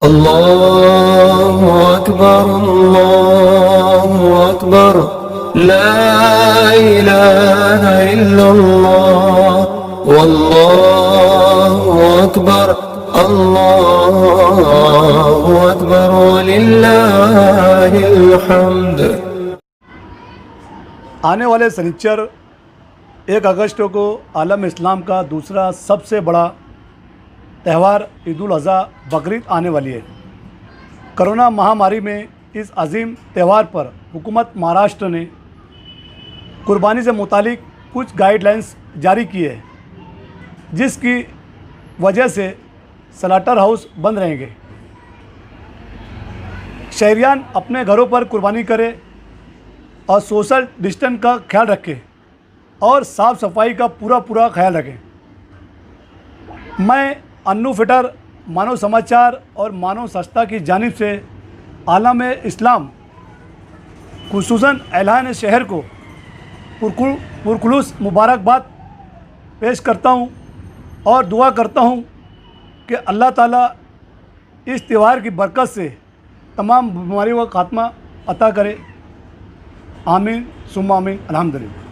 अल्लाहु अकबर ला इलाहा इल्लल्लाह वल्लाहु अकबर अल्लाहु अकबर वलिल्लाहिल हम्द। आने वाले शनिचर 1 अगस्त को आलम इस्लाम का दूसरा सबसे बड़ा त्यौहार ईद उल अज़हा बकरीद आने वाली है। कोरोना महामारी में इस अजीम त्यौहार पर हुकूमत महाराष्ट्र ने कुर्बानी से मुतालिक कुछ गाइडलाइंस जारी की है, जिसकी वजह से स्लॉटर हाउस बंद रहेंगे। शहरियान अपने घरों पर कुर्बानी करें और सोशल डिस्टेंस का ख्याल रखें और साफ़ सफाई का पूरा ख्याल रखें। मैं अन्नू फिटर मानव समाचार और मानव संस्था की जानिब से आलम इस्लाम खुसूसन एलान शहर को पुरखुलूस मुबारकबाद पेश करता हूँ और दुआ करता हूँ कि अल्लाह ताला इस त्यौहार की बरकत से तमाम बीमारियों का खात्मा अता करे। आमीन सुम्मा आमीन अल्हम्दुलिल्लाह।